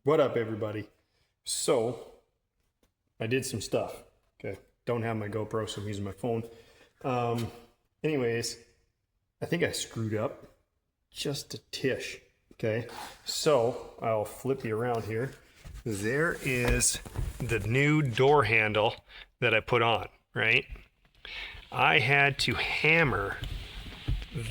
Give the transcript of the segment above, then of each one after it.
What up, everybody? So, I did some stuff. Okay, don't have my GoPro, so I'm using my phone. Anyways, I think I screwed up just a tish. Okay, so I'll flip you around here. There is the new door handle that I put on, right? I had to hammer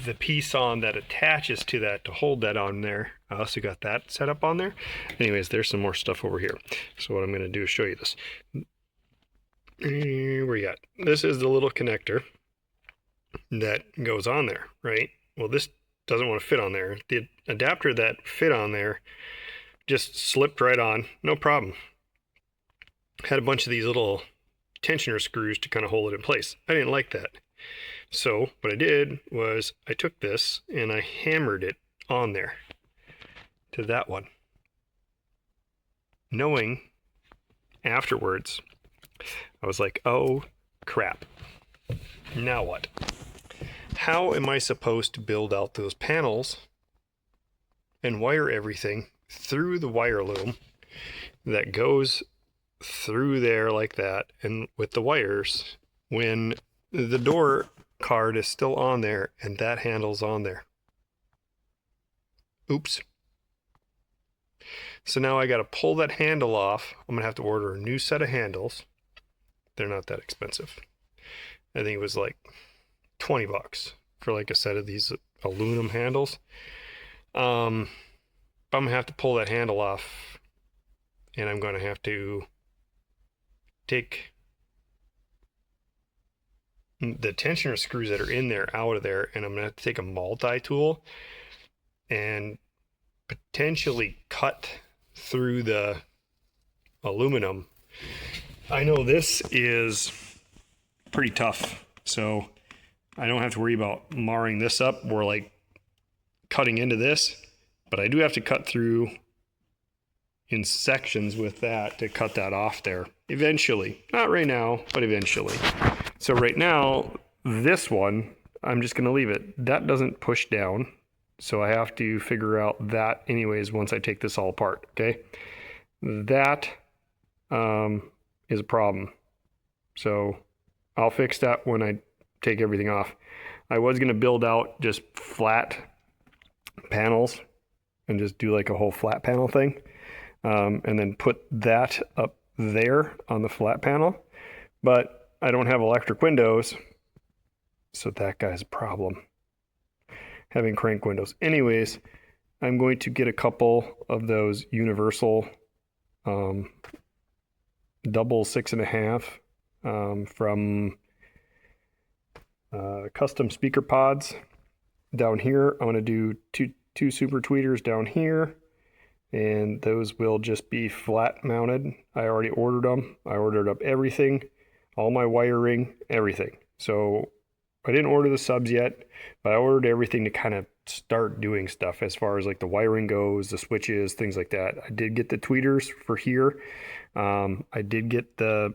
the piece on that attaches to that to hold that on there. I also got that set up on there. Anyways, there's some more stuff over here. So what I'm going to do is show you this. Where you at? This is the little connector that goes on there, right? Well, this doesn't want to fit on there. The adapter that fit on there just slipped right on, no problem. Had a bunch of these little tensioner screws to kind of hold it in place. I didn't like that. So what I did was I took this and I hammered it on there to that one, knowing afterwards, I was like, oh crap, now what? How am I supposed to build out those panels and wire everything through the wire loom that goes through there like that and with the wires when the door card is still on there and that handle's on there? Oops. So now I got to pull that handle off. I'm going to have to order a new set of handles. They're not that expensive. I think it was like 20 bucks for like a set of these aluminum handles. I'm going to have to pull that handle off, and I'm going to have to take the tensioner screws that are in there out of there, and I'm going to have to take a multi-tool and potentially cut through the aluminum. I know this is pretty tough, so I don't have to worry about marring this up or like cutting into this, but I do have to cut through in sections with that to cut that off there eventually. Not right now, but eventually. So right now, this one, I'm just going to leave it. That doesn't push down, so I have to figure out that anyways once I take this all apart, okay? That is a problem. So I'll fix that when I take everything off. I was going to build out just flat panels and just do like a whole flat panel thing, and then put that up there on the flat panel. But I don't have electric windows, so that guy's a problem. Having crank windows. Anyways, I'm going to get a couple of those universal double 6.5 from custom speaker pods down here. I'm going to do two super tweeters down here, and those will just be flat mounted. I already ordered them. I ordered up everything, all my wiring, everything. So I didn't order the subs yet, but I ordered everything to kind of start doing stuff as far as like the wiring goes, the switches, things like that. I did get the tweeters for here. I did get the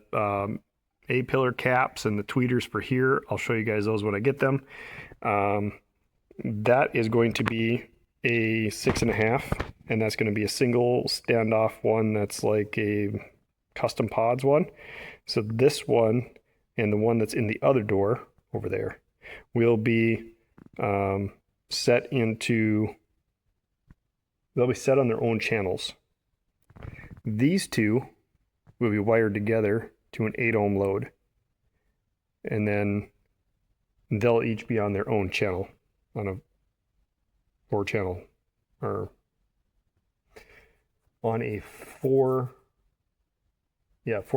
A-pillar caps and the tweeters for here. I'll show you guys those when I get them. That is going to be a 6.5, and that's going to be a single standoff one that's like a custom pods one. So this one and the one that's in the other door over there will be set into, they'll be set on their own channels. These two will be wired together to an 8 ohm load, and then they'll each be on their own channel, on a 4 channel, or on a 4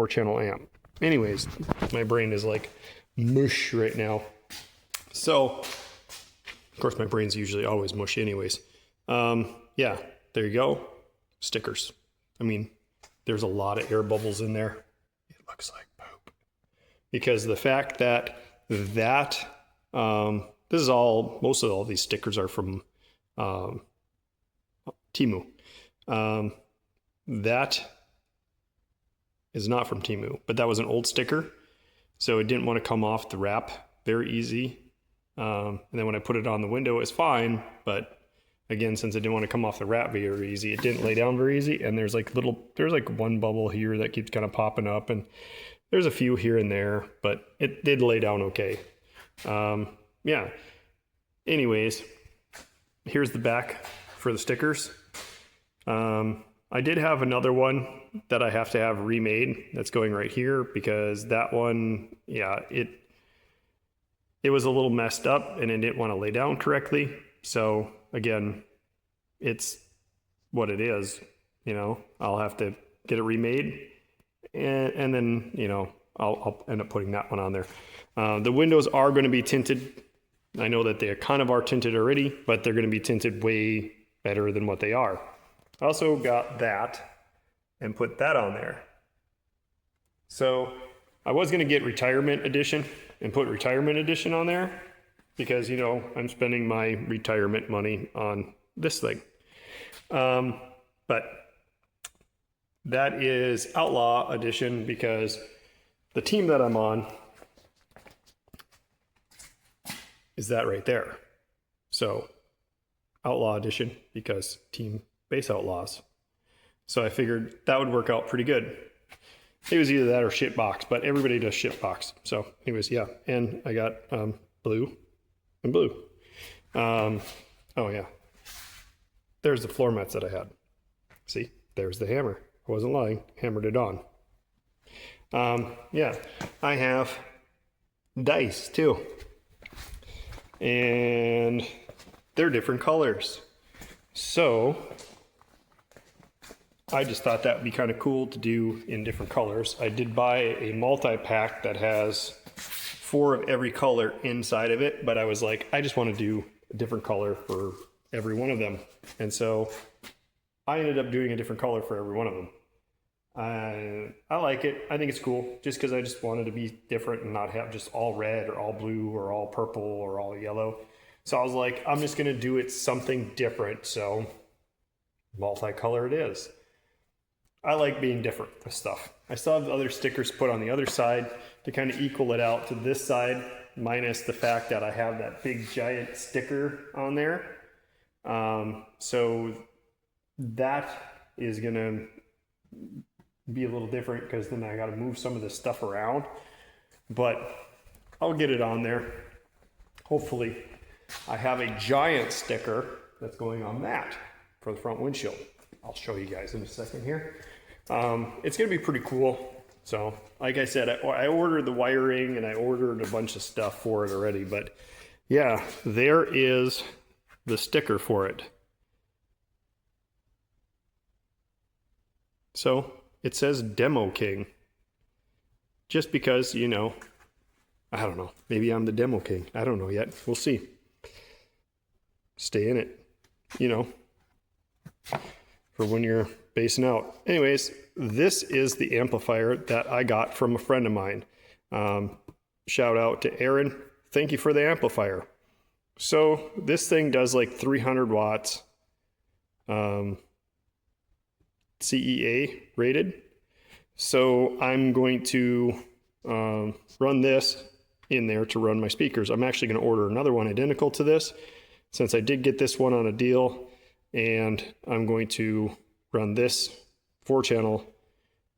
channel amp. Anyways, my brain is like mush right now. So, of course, my brain's usually always mush anyways. Yeah, there you go. Stickers. I mean, there's a lot of air bubbles in there. It looks like poop. Because the fact that this is all, most of all these stickers are from Temu. That is not from Temu, but that was an old sticker, so it didn't want to come off the wrap very easy. And then when I put it on the window, it's fine, but again, since it didn't want to come off the wrap very easy, it didn't lay down very easy. And there's like one bubble here that keeps kind of popping up, and there's a few here and there, but it did lay down okay. Yeah. Anyways, here's the back for the stickers. I did have another one that I have to have remade that's going right here, because that one, yeah, it was a little messed up and it didn't want to lay down correctly. So again, it's what it is, you know. I'll have to get it remade, and then, you know, I'll end up putting that one on there. The windows are going to be tinted. I know that they kind of are tinted already, but they're going to be tinted way better than what they are. I also got that and put that on there. So I was going to get retirement edition and put retirement edition on there, because, you know, I'm spending my retirement money on this thing. But that is Outlaw edition, because the team that I'm on is that right there. So Outlaw edition, because team base Outlaws. So I figured that would work out pretty good. It was either that or shitbox, but everybody does shitbox. So anyways, yeah. And I got blue and blue. Oh yeah. There's the floor mats that I had. See, there's the hammer. I wasn't lying. Hammered it on. Yeah, I have dice too. And they're different colors. So I just thought that would be kind of cool to do in different colors. I did buy a multi-pack that has 4 of every color inside of it, but I was like, I just want to do a different color for every one of them. And so I ended up doing a different color for every one of them. I like it. I think it's cool, just because I just wanted to be different and not have just all red or all blue or all purple or all yellow. So I was like, I'm just going to do it something different. So multicolor it is. I like being different with stuff. I still have other stickers put on the other side to kind of equal it out to this side, minus the fact that I have that big giant sticker on there. So that is going to be a little different, because then I got to move some of this stuff around. But I'll get it on there. Hopefully I have a giant sticker that's going on that for the front windshield. I'll show you guys in a second here. It's going to be pretty cool. So like I said, I ordered the wiring and I ordered a bunch of stuff for it already. But yeah, there is the sticker for it. So it says Demo King. Just because, you know, I don't know. Maybe I'm the Demo King. I don't know yet. We'll see. Stay in it, you know, for when you're basing out. Anyways, this is the amplifier that I got from a friend of mine. Shout out to Aaron. Thank you for the amplifier. So this thing does like 300 watts. CEA rated. So I'm going to run this in there to run my speakers. I'm actually going to order another one identical to this, since I did get this one on a deal, and I'm going to run this 4-channel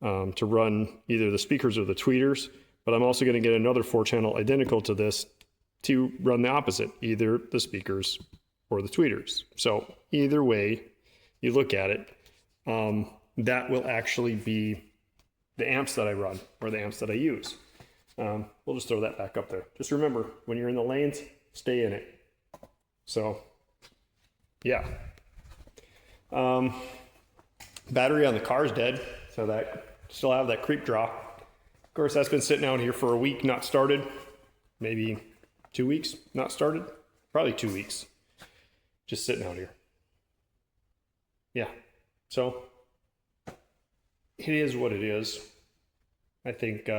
to run either the speakers or the tweeters, but I'm also going to get another 4-channel identical to this to run the opposite, either the speakers or the tweeters. So either way you look at it, that will actually be the amps that I run, or the amps that I use. We'll just throw that back up there. Just remember, when you're in the lanes, stay in it. So, yeah. Battery on the car's dead, so that still have that creep draw. Of course, that's been sitting out here for a week, not started. Maybe 2 weeks, not started. Probably 2 weeks. Just sitting out here. Yeah. So it is what it is. I think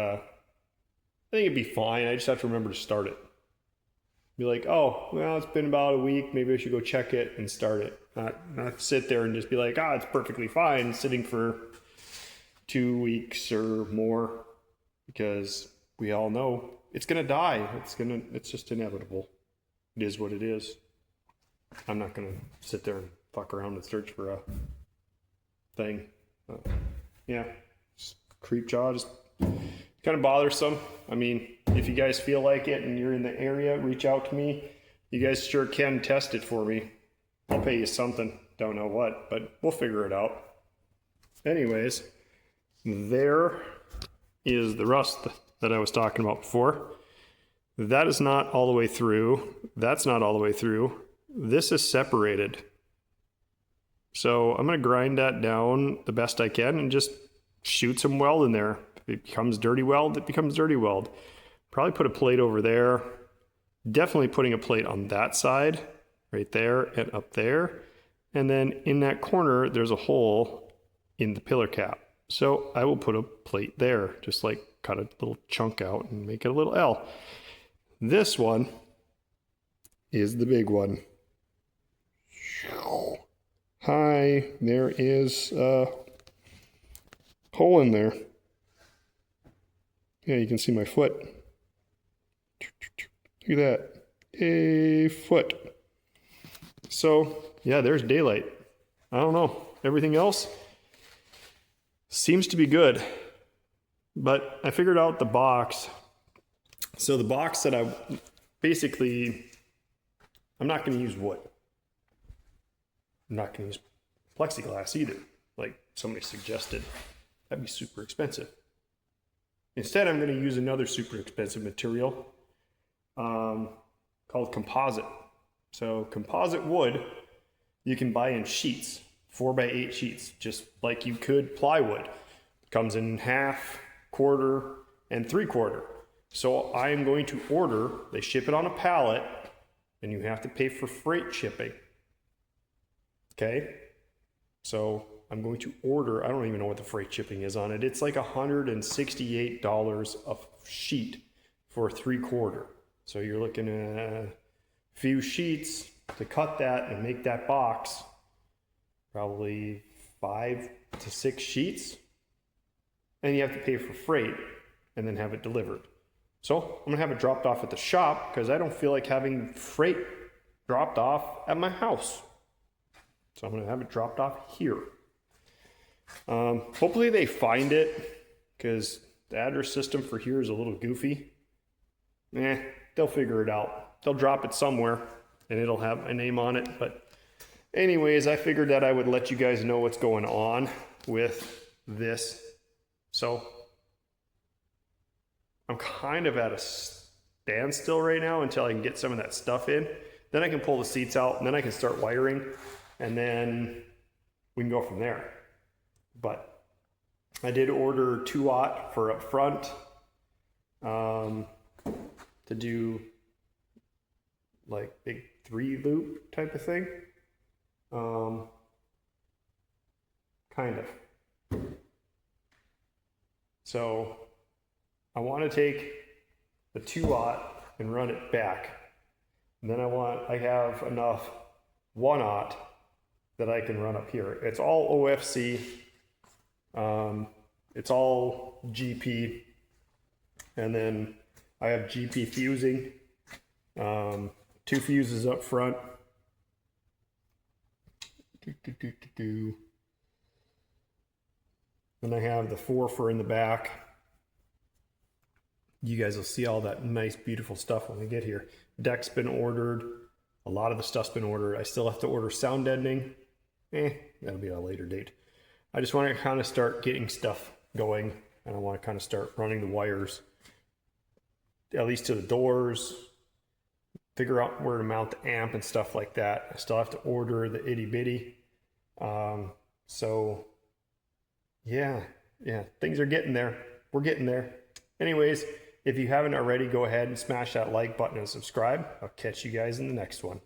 it'd be fine. I just have to remember to start it. Be like, oh, well, it's been about a week. Maybe I should go check it and start it. Not sit there and just be like, it's perfectly fine sitting for 2 weeks or more, because we all know it's gonna die. It's just inevitable. It is what it is. I'm not gonna sit there and fuck around and search for a thing. Yeah, just creep jaw, just kind of bothersome. I mean, if you guys feel like it and you're in the area, reach out to me. You guys sure can test it for me. I'll pay you something. Don't know what, but we'll figure it out. Anyways, there is the rust that I was talking about before. That is not all the way through. That's not all the way through. This is separated. So I'm going to grind that down the best I can and just shoot some weld in there. If it becomes dirty weld, it becomes dirty weld. Probably put a plate over there. Definitely putting a plate on that side, right there and up there. And then in that corner, there's a hole in the pillar cap. So I will put a plate there, just like cut a little chunk out and make it a little L. This one is the big one. Hi, there is a hole in there. Yeah, you can see my foot. Look at that. A foot. So, yeah, there's daylight. I don't know. Everything else seems to be good. But I figured out the box. So the box that I'm not going to use wood. I'm not going to use plexiglass either, like somebody suggested. That'd be super expensive. Instead, I'm going to use another super expensive material called composite. So composite wood, you can buy in sheets, 4x8 sheets, just like you could plywood. It comes in half, quarter, and 3/4. So I am going to order, they ship it on a pallet, and you have to pay for freight shipping. Okay? So I'm going to order, I don't even know what the freight shipping is on it. It's like $168 a sheet for 3/4. So you're looking at a few sheets to cut that and make that box, probably 5 to 6 sheets. And you have to pay for freight and then have it delivered. So I'm gonna have it dropped off at the shop because I don't feel like having freight dropped off at my house. So I'm gonna have it dropped off here. Hopefully they find it because the address system for here is a little goofy. They'll figure it out. They'll drop it somewhere and it'll have my name on it. But anyways, I figured that I would let you guys know what's going on with this. So I'm kind of at a standstill right now until I can get some of that stuff in. Then I can pull the seats out and then I can start wiring and then we can go from there. But I did order 2-aught for up front to do like big 3-loop type of thing. Kind of. So I want to take the 2-aught and run it back. And then I have enough 1-aught that I can run up here. It's all OFC. It's all GP. And then I have GP fusing. 2 fuses up front. Then I have the 4 in the back. You guys will see all that nice, beautiful stuff when we get here. Deck's been ordered. A lot of the stuff's been ordered. I still have to order sound deadening. That'll be at a later date. I just want to kind of start getting stuff going, and I want to kind of start running the wires, at least to the doors, figure out where to mount the amp and stuff like that. I still have to order the itty bitty. So yeah, things are getting there. We're getting there. Anyways, if you haven't already, go ahead and smash that like button and subscribe. I'll catch you guys in the next one.